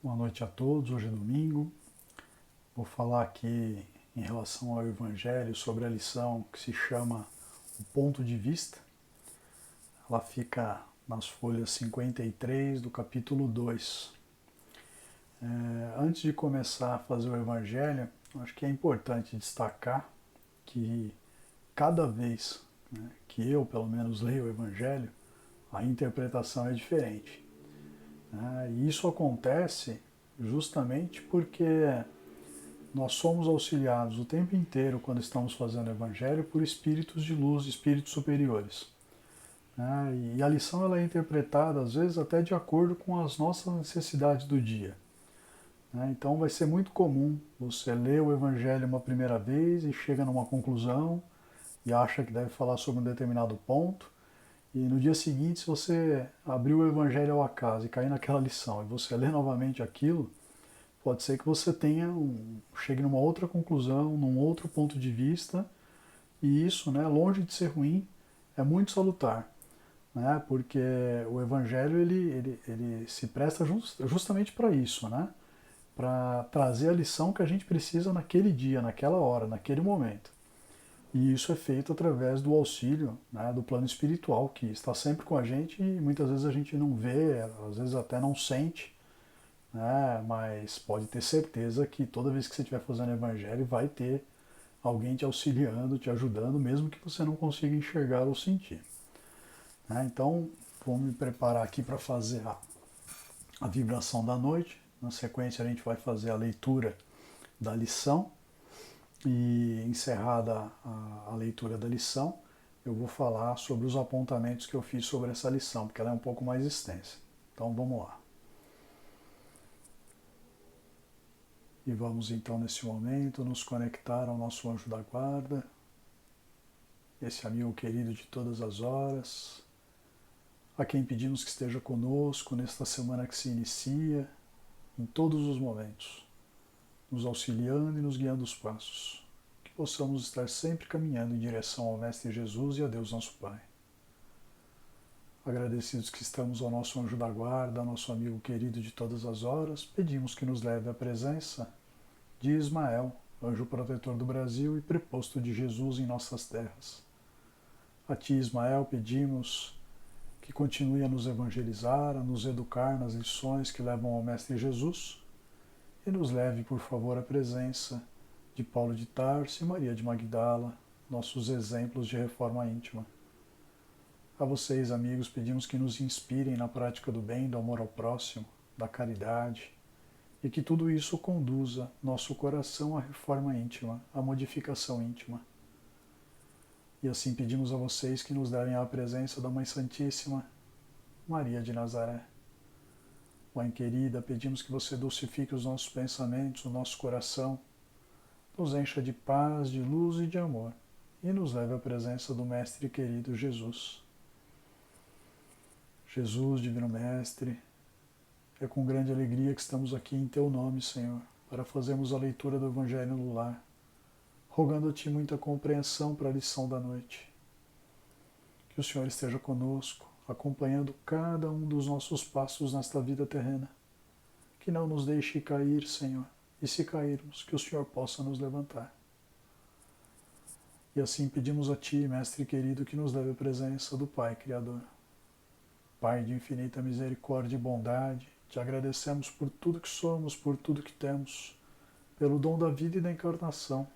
Boa noite a todos. Hoje é domingo. Vou falar aqui em relação ao Evangelho sobre a lição que se chama O Ponto de Vista. Ela fica nas folhas 53 do capítulo 2. Antes de começar a fazer o Evangelho, acho que é importante destacar que cada vez, que eu, pelo menos, leio o Evangelho, a interpretação é diferente. E isso acontece justamente porque nós somos auxiliados o tempo inteiro, quando estamos fazendo o Evangelho, por espíritos de luz, espíritos superiores. E a lição ela é interpretada, às vezes, até de acordo com as nossas necessidades do dia. Então vai ser muito comum você ler o Evangelho uma primeira vez e chega numa conclusão e acha que deve falar sobre um determinado ponto. E no dia seguinte, se você abrir o Evangelho ao acaso e cair naquela lição e você ler novamente aquilo, pode ser que você chegue numa outra conclusão, num outro ponto de vista, e isso, longe de ser ruim, é muito salutar, porque o Evangelho ele se presta justamente para isso, para trazer a lição que a gente precisa naquele dia, naquela hora, naquele momento. E isso é feito através do auxílio, do plano espiritual, que está sempre com a gente e muitas vezes a gente não vê, às vezes até não sente, mas pode ter certeza que toda vez que você estiver fazendo evangelho vai ter alguém te auxiliando, te ajudando, mesmo que você não consiga enxergar ou sentir. Então, vou me preparar aqui para fazer a vibração da noite. Na sequência, a gente vai fazer a leitura da lição e, encerrada a leitura da lição, eu vou falar sobre os apontamentos que eu fiz sobre essa lição, porque ela é um pouco mais extensa. Então, vamos lá. E vamos então, nesse momento, nos conectar ao nosso anjo da guarda, esse amigo querido de todas as horas, a quem pedimos que esteja conosco nesta semana que se inicia, em todos os momentos, nos auxiliando e nos guiando os passos, que possamos estar sempre caminhando em direção ao Mestre Jesus e a Deus nosso Pai. Agradecidos que estamos ao nosso anjo da guarda, nosso amigo querido de todas as horas, pedimos que nos leve à presença de Ismael, anjo protetor do Brasil e preposto de Jesus em nossas terras. A ti, Ismael, pedimos que continue a nos evangelizar, a nos educar nas lições que levam ao Mestre Jesus e nos leve, por favor, à presença de Paulo de Tarso e Maria de Magdala, nossos exemplos de reforma íntima. A vocês, amigos, pedimos que nos inspirem na prática do bem, do amor ao próximo, da caridade, e que tudo isso conduza nosso coração à reforma íntima, à modificação íntima. E assim pedimos a vocês que nos levem à presença da Mãe Santíssima, Maria de Nazaré. Mãe querida, pedimos que você dulcifique os nossos pensamentos, o nosso coração, nos encha de paz, de luz e de amor, e nos leve à presença do Mestre querido Jesus. Jesus, Divino Mestre, é com grande alegria que estamos aqui em Teu nome, Senhor, para fazermos a leitura do Evangelho no lar, rogando a Ti muita compreensão para a lição da noite. Que o Senhor esteja conosco, acompanhando cada um dos nossos passos nesta vida terrena. Que não nos deixe cair, Senhor, e se cairmos, que o Senhor possa nos levantar. E assim pedimos a Ti, Mestre querido, que nos leve à presença do Pai Criador. Pai de infinita misericórdia e bondade, te agradecemos por tudo que somos, por tudo que temos, pelo dom da vida e da encarnação.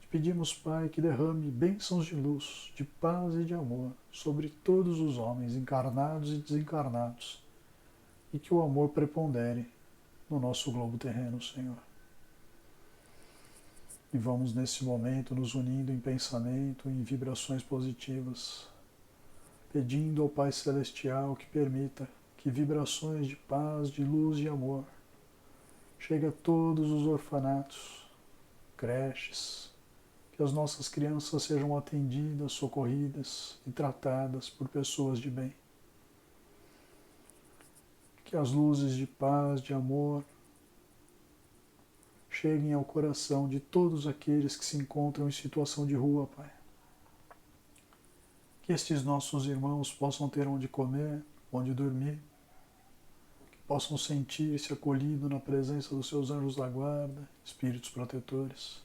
Te pedimos, Pai, que derrame bênçãos de luz, de paz e de amor sobre todos os homens, encarnados e desencarnados, e que o amor prepondere no nosso globo terreno, Senhor. E vamos nesse momento nos unindo em pensamento, em vibrações positivas, pedindo ao Pai Celestial que permita que vibrações de paz, de luz e amor cheguem a todos os orfanatos, creches, que as nossas crianças sejam atendidas, socorridas e tratadas por pessoas de bem. Que as luzes de paz, de amor, cheguem ao coração de todos aqueles que se encontram em situação de rua, Pai. Que estes nossos irmãos possam ter onde comer, onde dormir, possam sentir-se acolhidos na presença dos seus anjos da guarda, espíritos protetores.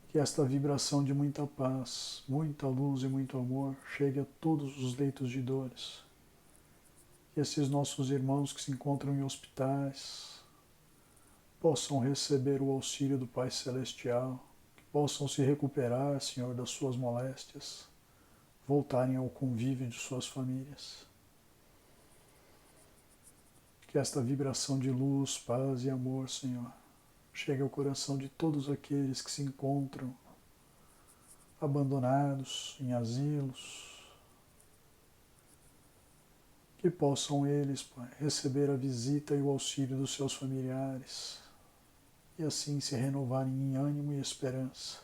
Que esta vibração de muita paz, muita luz e muito amor chegue a todos os leitos de dores. Que esses nossos irmãos que se encontram em hospitais possam receber o auxílio do Pai Celestial, que possam se recuperar, Senhor, das suas moléstias, voltarem ao convívio de suas famílias. Que esta vibração de luz, paz e amor, Senhor, chegue ao coração de todos aqueles que se encontram abandonados em asilos, que possam eles, Pai, receber a visita e o auxílio dos seus familiares e assim se renovarem em ânimo e esperança.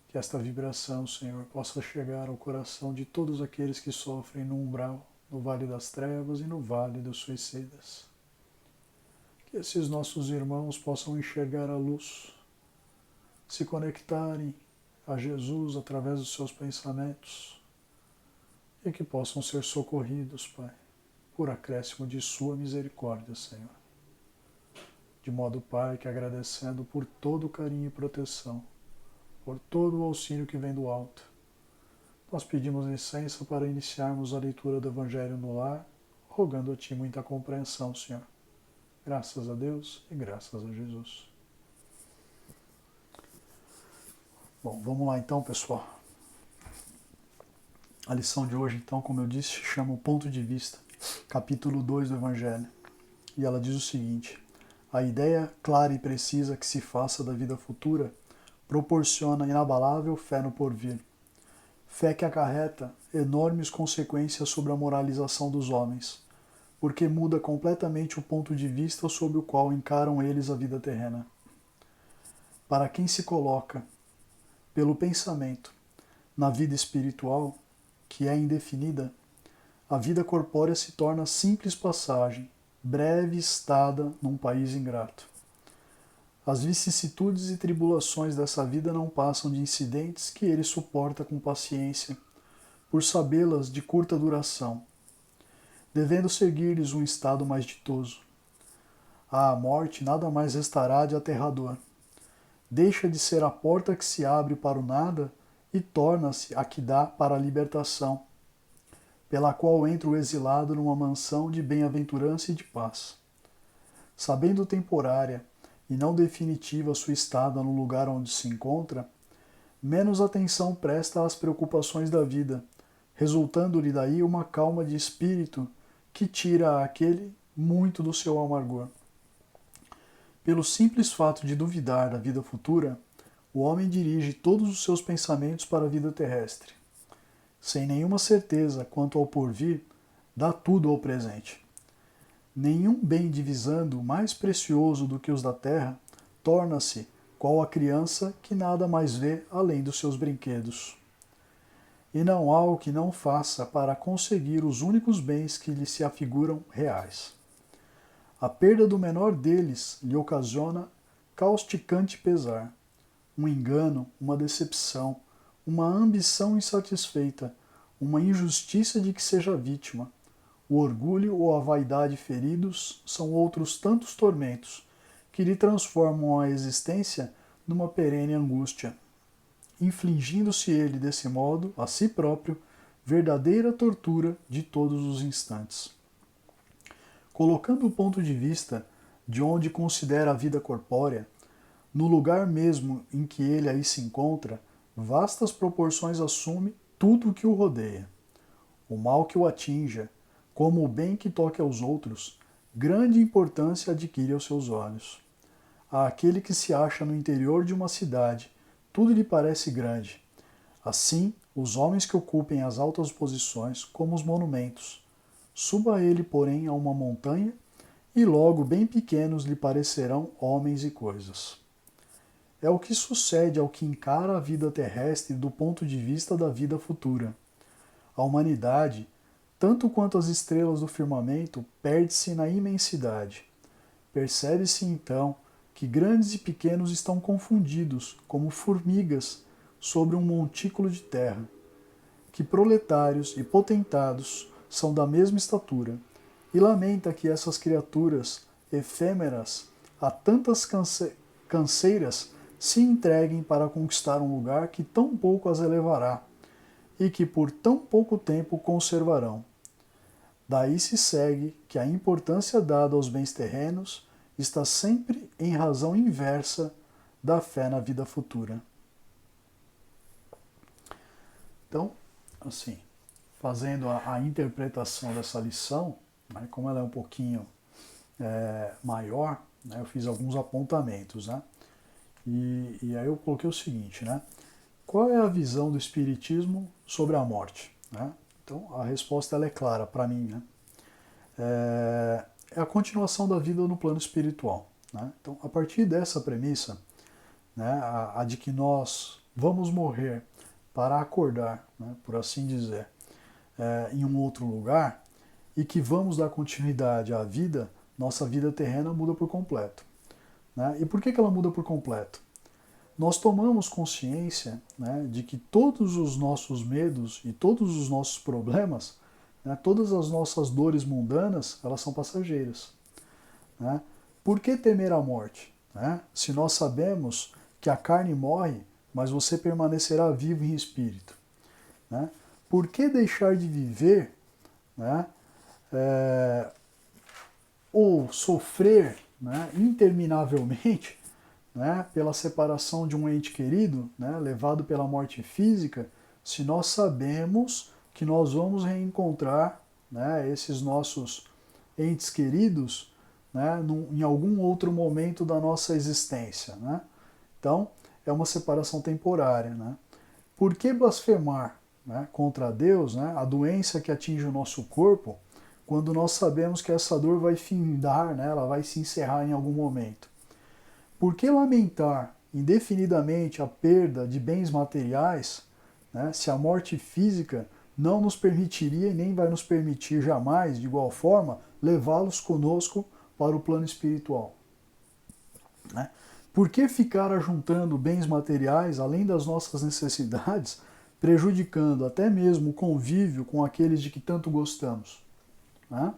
Que esta vibração, Senhor, possa chegar ao coração de todos aqueles que sofrem no umbral, no vale das trevas e no vale dos suicidas. Que esses nossos irmãos possam enxergar a luz, se conectarem a Jesus através dos seus pensamentos e que possam ser socorridos, Pai, por acréscimo de sua misericórdia, Senhor. De modo, Pai, que agradecendo por todo o carinho e proteção, por todo o auxílio que vem do alto, nós pedimos licença para iniciarmos a leitura do Evangelho no lar, rogando a Ti muita compreensão, Senhor. Graças a Deus e graças a Jesus. Bom, vamos lá então, pessoal. A lição de hoje, então, como eu disse, chama o ponto de vista, capítulo 2 do Evangelho. E ela diz o seguinte: a ideia clara e precisa que se faça da vida futura proporciona inabalável fé no porvir. Fé que acarreta enormes consequências sobre a moralização dos homens, porque muda completamente o ponto de vista sob o qual encaram eles a vida terrena. Para quem se coloca, pelo pensamento, na vida espiritual, que é indefinida, a vida corpórea se torna simples passagem, breve estada num país ingrato. As vicissitudes e tribulações dessa vida não passam de incidentes que ele suporta com paciência, por sabê-las de curta duração, devendo seguir-lhes um estado mais ditoso. À morte nada mais restará de aterrador. Deixa de ser a porta que se abre para o nada e torna-se a que dá para a libertação, pela qual entra o exilado numa mansão de bem-aventurança e de paz. Sabendo temporária e não definitiva sua estada no lugar onde se encontra, menos atenção presta às preocupações da vida, resultando-lhe daí uma calma de espírito que tira àquele muito do seu amargor. Pelo simples fato de duvidar da vida futura, o homem dirige todos os seus pensamentos para a vida terrestre. Sem nenhuma certeza quanto ao porvir, dá tudo ao presente. Nenhum bem divisando mais precioso do que os da terra torna-se qual a criança que nada mais vê além dos seus brinquedos. E não há o que não faça para conseguir os únicos bens que lhe se afiguram reais. A perda do menor deles lhe ocasiona causticante pesar, um engano, uma decepção, uma ambição insatisfeita, uma injustiça de que seja vítima. O orgulho ou a vaidade feridos são outros tantos tormentos que lhe transformam a existência numa perene angústia, infligindo-se ele, desse modo, a si próprio, verdadeira tortura de todos os instantes. Colocando o ponto de vista de onde considera a vida corpórea, no lugar mesmo em que ele aí se encontra, vastas proporções assume tudo o que o rodeia. O mal que o atinja, como o bem que toque aos outros, grande importância adquire aos seus olhos. Àquele que se acha no interior de uma cidade, tudo lhe parece grande. Assim, os homens que ocupem as altas posições, como os monumentos. Suba ele, porém, a uma montanha, e logo bem pequenos lhe parecerão homens e coisas. É o que sucede ao que encara a vida terrestre do ponto de vista da vida futura. A humanidade, tanto quanto as estrelas do firmamento, perde-se na imensidade. Percebe-se então que grandes e pequenos estão confundidos, como formigas sobre um montículo de terra, que proletários e potentados são da mesma estatura, e lamenta que essas criaturas efêmeras a tantas canseiras se entreguem para conquistar um lugar que tão pouco as elevará e que por tão pouco tempo conservarão. Daí se segue que a importância dada aos bens terrenos está sempre em razão inversa da fé na vida futura. Então, assim, fazendo a interpretação dessa lição, né, como ela é um pouquinho maior, né, eu fiz alguns apontamentos, né? E aí eu coloquei o seguinte, né? Qual é a visão do Espiritismo sobre a morte? Né? Então, a resposta ela é clara para mim, né? É a continuação da vida no plano espiritual. Né? Então, a partir dessa premissa, né, a de que nós vamos morrer para acordar, né, por assim dizer, em um outro lugar, e que vamos dar continuidade à vida, nossa vida terrena muda por completo. Né? E por que ela muda por completo? Nós tomamos consciência, né, de que todos os nossos medos e todos os nossos problemas, né, todas as nossas dores mundanas, elas são passageiras. Né? Por que temer a morte? Né? Se nós sabemos que a carne morre, mas você permanecerá vivo em espírito. Né? Por que deixar de viver, né, ou sofrer, né, interminavelmente, né, pela separação de um ente querido, né, levado pela morte física, se nós sabemos que nós vamos reencontrar, né, esses nossos entes queridos, né, em algum outro momento da nossa existência. Né? Então, é uma separação temporária. Né? Por que blasfemar, né, contra Deus, né, a doença que atinge o nosso corpo, quando nós sabemos que essa dor vai findar, né, ela vai se encerrar em algum momento? Por que lamentar indefinidamente a perda de bens materiais, né, se a morte física não nos permitiria e nem vai nos permitir jamais, de igual forma, levá-los conosco para o plano espiritual? Né? Por que ficar ajuntando bens materiais além das nossas necessidades, prejudicando até mesmo o convívio com aqueles de que tanto gostamos? Né?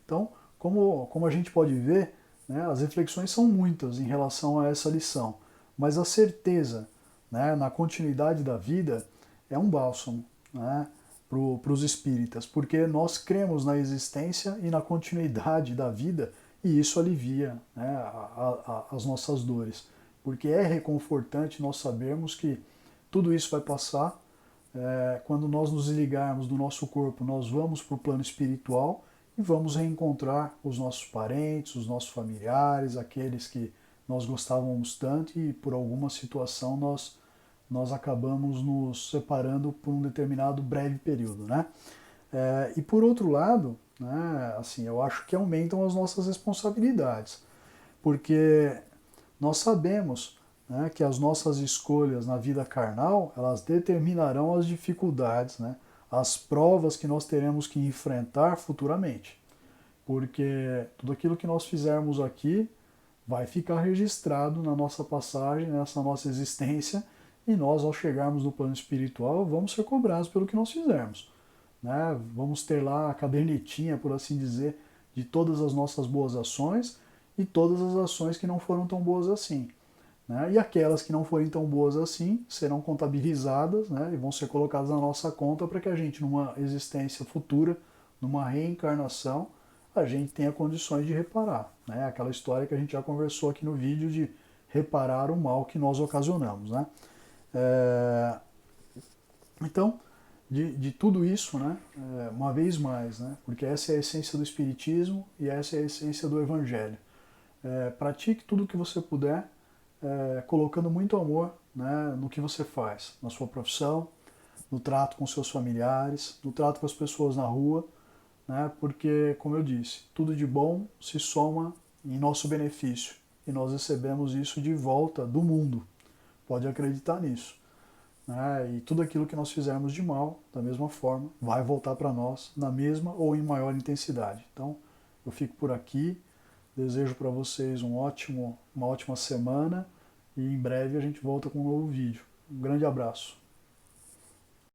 Então, como a gente pode ver, né, as reflexões são muitas em relação a essa lição, mas a certeza, né, na continuidade da vida é um bálsamo, né, para os espíritas, porque nós cremos na existência e na continuidade da vida e isso alivia, né, as nossas dores, porque é reconfortante nós sabermos que tudo isso vai passar. Quando nós nos ligarmos do nosso corpo, nós vamos para o plano espiritual e vamos reencontrar os nossos parentes, os nossos familiares, aqueles que nós gostávamos tanto e por alguma situação nós acabamos nos separando por um determinado breve período, né? E por outro lado, né, assim, eu acho que aumentam as nossas responsabilidades, porque nós sabemos, né, que as nossas escolhas na vida carnal, elas determinarão as dificuldades, né, as provas que nós teremos que enfrentar futuramente. Porque tudo aquilo que nós fizermos aqui vai ficar registrado na nossa passagem, nessa nossa existência, e nós, ao chegarmos no plano espiritual, vamos ser cobrados pelo que nós fizermos. Né? Vamos ter lá a cadernetinha, por assim dizer, de todas as nossas boas ações e todas as ações que não foram tão boas assim. Né? E aquelas que não forem tão boas assim serão contabilizadas, né, e vão ser colocadas na nossa conta para que a gente, numa existência futura, numa reencarnação, a gente tenha condições de reparar. Né? Aquela história que a gente já conversou aqui no vídeo de reparar o mal que nós ocasionamos. Né? Então, de tudo isso, né, uma vez mais, né, porque essa é a essência do Espiritismo e essa é a essência do Evangelho. Pratique tudo o que você puder, colocando muito amor, né, no que você faz, na sua profissão, no trato com seus familiares, no trato com as pessoas na rua, né, porque, como eu disse, tudo de bom se soma em nosso benefício e nós recebemos isso de volta do mundo. Pode acreditar nisso. Né, e tudo aquilo que nós fizermos de mal, da mesma forma, vai voltar para nós na mesma ou em maior intensidade. Então, eu fico por aqui. Desejo para vocês uma ótima semana e em breve a gente volta com um novo vídeo. Um grande abraço.